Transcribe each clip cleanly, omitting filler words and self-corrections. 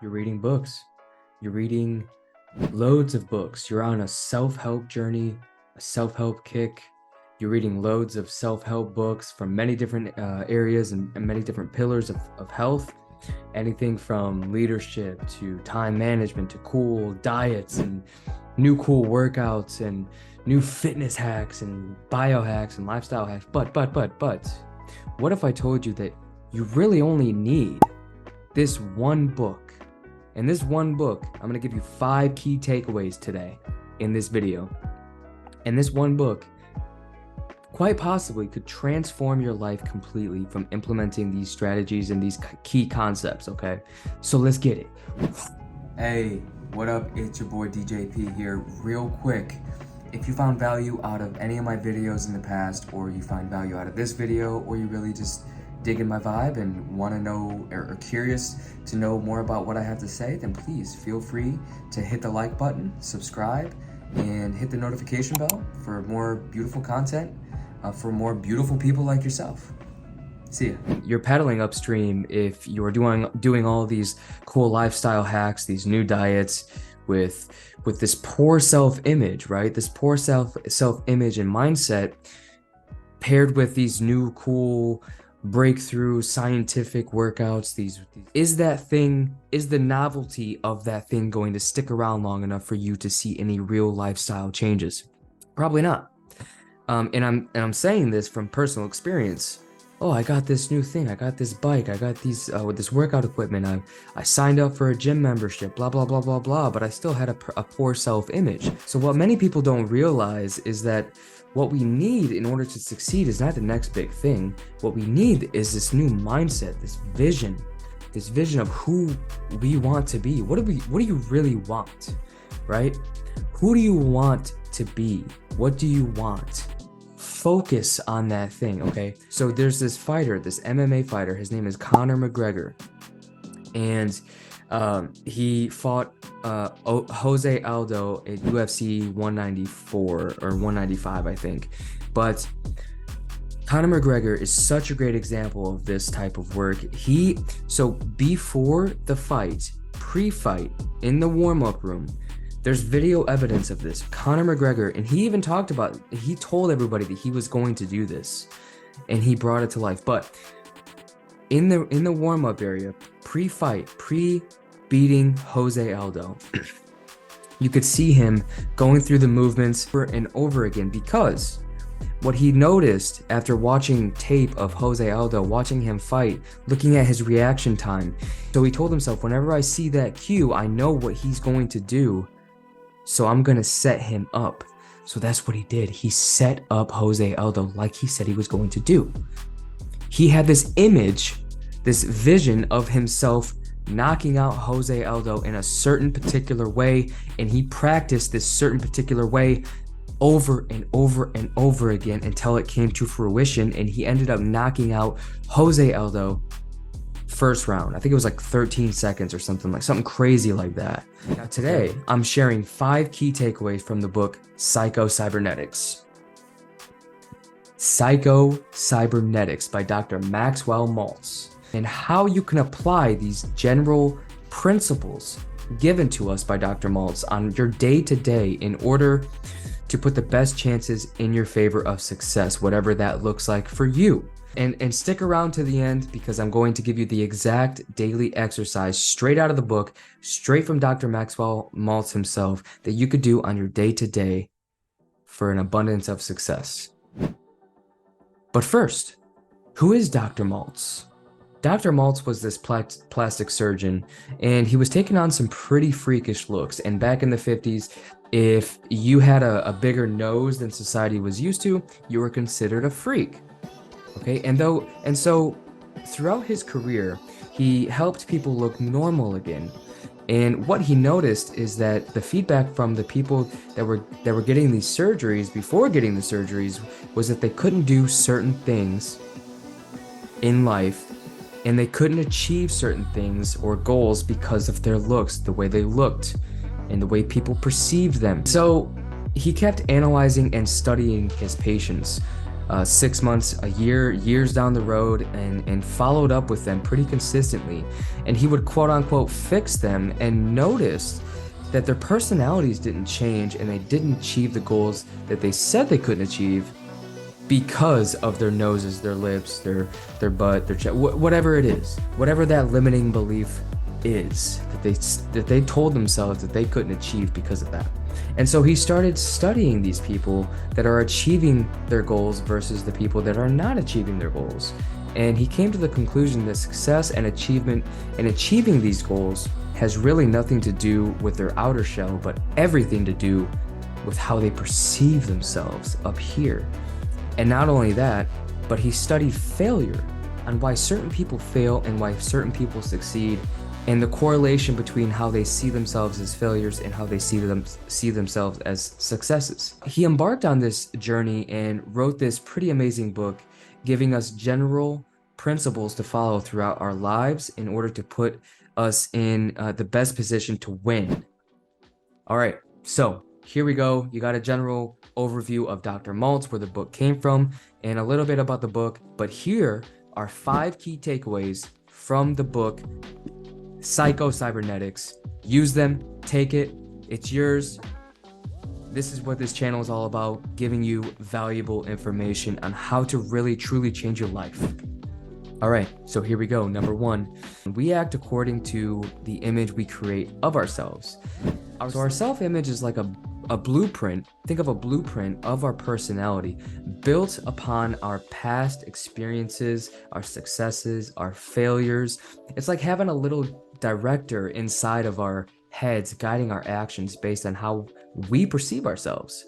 You're reading books. You're reading loads of books. You're on a self-help journey, a self-help kick. You're reading loads of self-help books from many different areas and many different pillars of health. Anything from leadership to time management to cool diets and new cool workouts and new fitness hacks and biohacks and lifestyle hacks. But, what if I told you that you really only need this one book? In this one book, I'm going to give you 5 key takeaways today in this video. And this one book quite possibly could transform your life completely from implementing these strategies and these key concepts, okay? So let's get it. Hey, what up? It's your boy DJP here. Real quick, if you found value out of any of my videos in the past, or you find value out of this video, or you really just digging my vibe and want to know or curious to know more about what I have to say, then please feel free to hit the like button, subscribe, and hit the notification bell for more beautiful content for more beautiful people like yourself. See ya. You're paddling upstream if you're doing all these cool lifestyle hacks, these new diets with this poor self-image, right? This poor self-image and mindset paired with these new cool breakthrough scientific workouts. Is the novelty of that thing going to stick around long enough for you to see any real lifestyle changes? Probably not. And I'm saying this from personal experience. Oh, I got this new thing. I got this bike. I got these with this workout equipment. I signed up for a gym membership. Blah blah blah blah blah. But I still had a poor self-image. So what many people don't realize is that what we need in order to succeed is not the next big thing. What we need is this new mindset, this vision of who we want to be. What do you really want, right? Who do you want to be? What do you want? Focus on that thing, okay? So there's this fighter, this MMA fighter. His name is Conor McGregor, and he fought Jose Aldo at UFC 194 or 195, I think. But Conor McGregor is such a great example of this type of work. So before the fight, pre-fight, in the warm-up room, there's video evidence of this. Conor McGregor, and he even he told everybody that he was going to do this, and he brought it to life. But in the warm-up area, pre-fight, pre-beating Jose Aldo, you could see him going through the movements over and over again, because what he noticed after watching tape of Jose Aldo, watching him fight, looking at his reaction time, so he told himself, whenever I see that cue, I know what he's going to do, so I'm going to set him up. So that's what he did. He set up Jose Aldo like he said he was going to do. He had this image, this vision of himself knocking out Jose Aldo in a certain particular way, and he practiced this certain particular way over and over and over again until it came to fruition, and he ended up knocking out Jose Aldo first round. I think it was like 13 seconds or something crazy like that. Now today, I'm sharing 5 key takeaways from the book Psycho-Cybernetics. Psycho-Cybernetics by Dr. Maxwell Maltz, and how you can apply these general principles given to us by Dr. Maltz on your day-to-day in order to put the best chances in your favor of success, whatever that looks like for you. And stick around to the end, because I'm going to give you the exact daily exercise straight out of the book, straight from Dr. Maxwell Maltz himself, that you could do on your day-to-day for an abundance of success. But first, who is Dr. Maltz? Dr. Maltz was this plastic surgeon, and he was taking on some pretty freakish looks. And back in the 50s, if you had a bigger nose than society was used to, you were considered a freak. Okay, and so throughout his career, he helped people look normal again. And what he noticed is that the feedback from the people that were getting these surgeries, before getting the surgeries, was that they couldn't do certain things in life, and they couldn't achieve certain things or goals because of their looks, the way they looked, and the way people perceived them. So he kept analyzing and studying his patients. 6 months, a year, years down the road, and followed up with them pretty consistently. And he would quote unquote fix them and notice that their personalities didn't change and they didn't achieve the goals that they said they couldn't achieve because of their noses, their lips, their butt, their chest, whatever it is, whatever that limiting belief is that they told themselves that they couldn't achieve because of that. And so he started studying these people that are achieving their goals versus the people that are not achieving their goals. And he came to the conclusion that success and achievement and achieving these goals has really nothing to do with their outer shell, but everything to do with how they perceive themselves up here. And not only that, but he studied failure on why certain people fail and why certain people succeed, and the correlation between how they see themselves as failures and how they see themselves as successes. He embarked on this journey and wrote this pretty amazing book, giving us general principles to follow throughout our lives in order to put us in the best position to win. All right, so here we go. You got a general overview of Dr. Maltz, where the book came from, and a little bit about the book. But here are 5 key takeaways from the book, Psycho-Cybernetics. Use them, take it, it's yours. This is what this channel is all about, giving you valuable information on how to really truly change your life. All right, so here we go. Number 1, we act according to the image we create of ourselves. So our self-image is like a blueprint. Think of a blueprint of our personality built upon our past experiences, our successes, our failures. It's like having a little director inside of our heads guiding our actions based on how we perceive ourselves.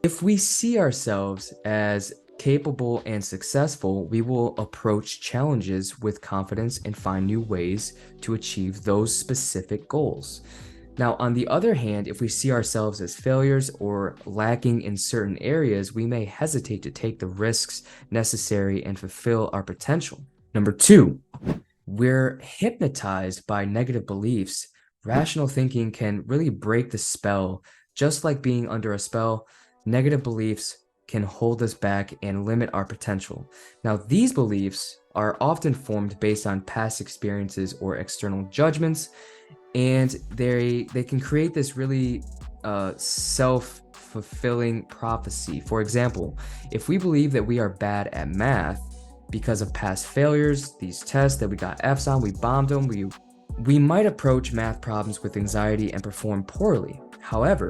If we see ourselves as capable and successful, we will approach challenges with confidence and find new ways to achieve those specific goals. Now, on the other hand, if we see ourselves as failures or lacking in certain areas, we may hesitate to take the risks necessary and fulfill our potential. Number 2, we're hypnotized by negative beliefs. Rational thinking can really break the spell. Just like being under a spell, negative beliefs can hold us back and limit our potential. Now, these beliefs are often formed based on past experiences or external judgments, and they can create this really self-fulfilling prophecy. For example, if we believe that we are bad at math because of past failures, these tests that we got F's on, we bombed them, we might approach math problems with anxiety and perform poorly. However,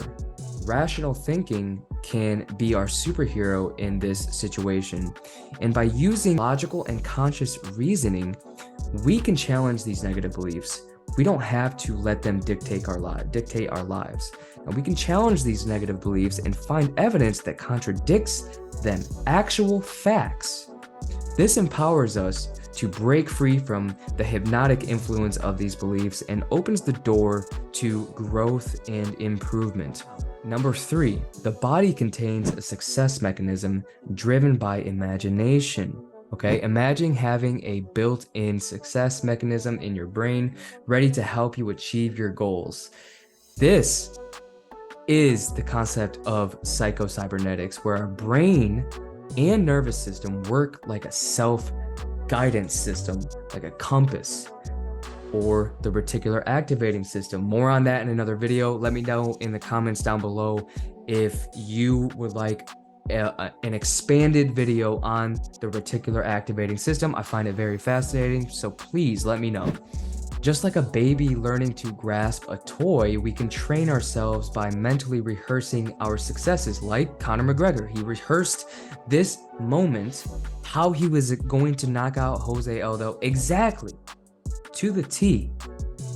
rational thinking can be our superhero in this situation. And by using logical and conscious reasoning, we can challenge these negative beliefs. We don't have to let them dictate our lives. And we can challenge these negative beliefs and find evidence that contradicts them, actual facts. This empowers us to break free from the hypnotic influence of these beliefs and opens the door to growth and improvement. Number 3, the body contains a success mechanism driven by imagination. Okay, imagine having a built-in success mechanism in your brain ready to help you achieve your goals. This is the concept of Psycho-Cybernetics, where our brain and nervous system work like a self-guidance system, like a compass, or the reticular activating system. More on that in another video. Let me know in the comments down below if you would like an expanded video on the reticular activating system. I find it very fascinating, so please let me know. Just like a baby learning to grasp a toy, we can train ourselves by mentally rehearsing our successes. Like Conor McGregor, he rehearsed this moment, how he was going to knock out Jose Aldo exactly to the T.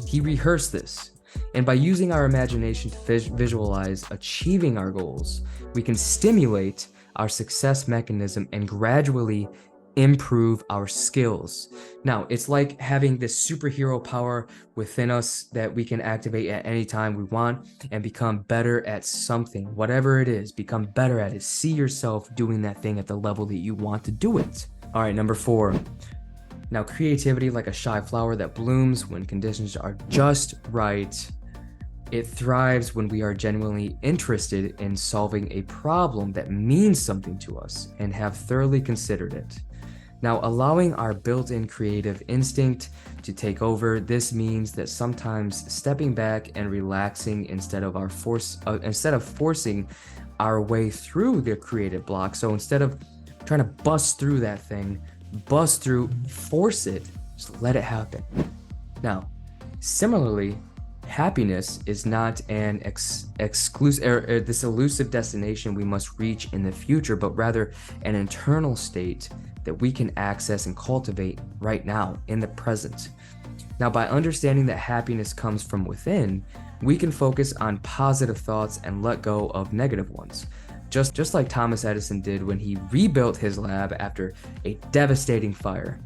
He rehearsed this. And by using our imagination to visualize achieving our goals, we can stimulate our success mechanism and gradually improve our skills. Now, it's like having this superhero power within us that we can activate at any time we want and become better at something, whatever it is, become better at it. See yourself doing that thing at the level that you want to do it. All right, number 4. Now, creativity, like a shy flower that blooms when conditions are just right. It thrives when we are genuinely interested in solving a problem that means something to us and have thoroughly considered it. Now, allowing our built-in creative instinct to take over, this means that sometimes stepping back and relaxing instead of forcing our way through the creative block. So instead of trying to bust through that thing, force it, just let it happen. Now, similarly, happiness is not an exclusive, this elusive destination we must reach in the future, but rather an internal state that we can access and cultivate right now in the present. Now, by understanding that happiness comes from within, we can focus on positive thoughts and let go of negative ones. Just like Thomas Edison did when he rebuilt his lab after a devastating fire.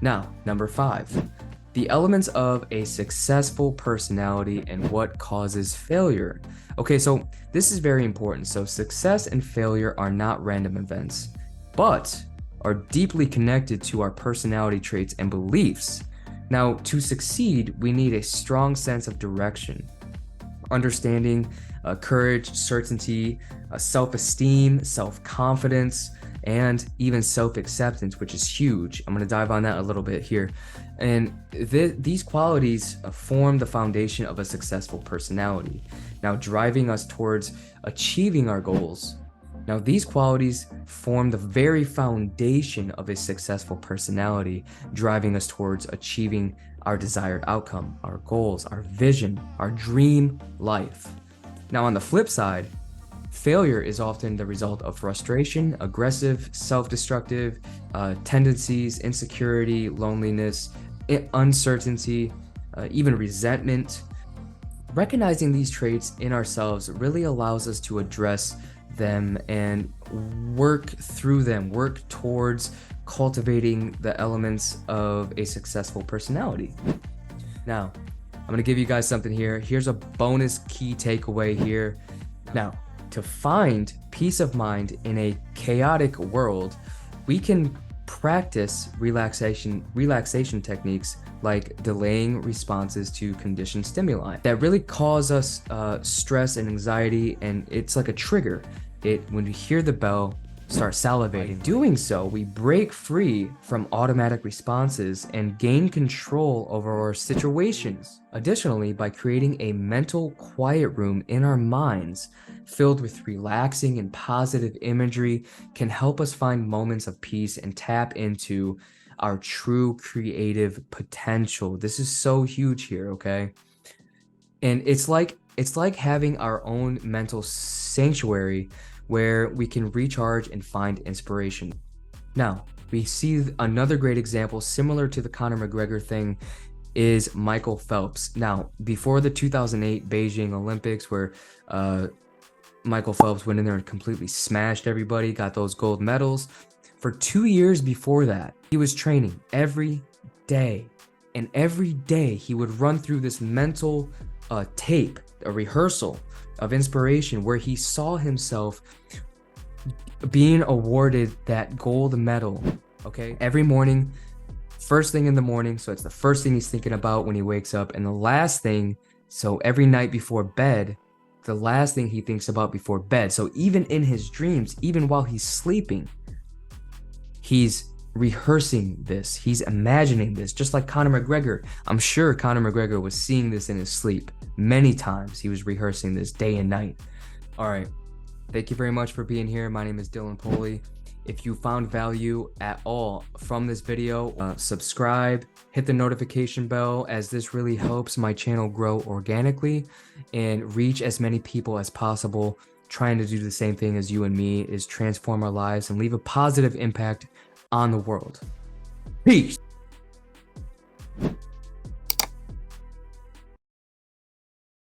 Now, number 5. The elements of a successful personality and what causes failure. Okay, so this is very important. So success and failure are not random events, but are deeply connected to our personality traits and beliefs. Now, to succeed, we need a strong sense of direction, understanding, courage, certainty, self-esteem, self-confidence, and even self-acceptance, which is huge. I'm going to dive on that a little bit here. And these qualities form the foundation of a successful personality, now driving us towards achieving our goals. Now, these qualities form the very foundation of a successful personality, driving us towards achieving our desired outcome, our goals, our vision, our dream life. Now, on the flip side, failure is often the result of frustration, aggressive, self-destructive tendencies, insecurity, loneliness, uncertainty, even resentment. Recognizing these traits in ourselves really allows us to address them and work through them, work towards cultivating the elements of a successful personality. Now, I'm going to give you guys something here. Here's a bonus key takeaway here. Now, to find peace of mind in a chaotic world, we can practice relaxation techniques like delaying responses to conditioned stimuli that really cause us stress and anxiety, and it's like a trigger. When we hear the bell, start salivating. By doing so, we break free from automatic responses and gain control over our situations. Additionally, by creating a mental quiet room in our minds filled with relaxing and positive imagery can help us find moments of peace and tap into our true creative potential. This is so huge here, okay? And it's like having our own mental sanctuary where we can recharge and find inspiration. Now, we see another great example similar to the Conor McGregor thing is Michael Phelps. Now, before the 2008 Beijing Olympics, where Michael Phelps went in there and completely smashed everybody, got those gold medals, for 2 years before that, he was training every day. And every day he would run through this mental tape, a rehearsal of inspiration where he saw himself being awarded that gold medal, okay? Every morning, first thing in the morning, so it's the first thing he's thinking about when he wakes up, and the last thing, so every night before bed, the last thing he thinks about before bed. So even in his dreams, even while he's sleeping, he's rehearsing this, he's imagining this, just like Conor McGregor. I'm sure Conor McGregor was seeing this in his sleep many times. He was rehearsing this day and night. All right, thank you very much for being here. My name is Dylan Poley. If you found value at all from this video, subscribe, hit the notification bell, as this really helps my channel grow organically and reach as many people as possible. Trying to do the same thing as you and me is transform our lives and leave a positive impact on the world. Peace.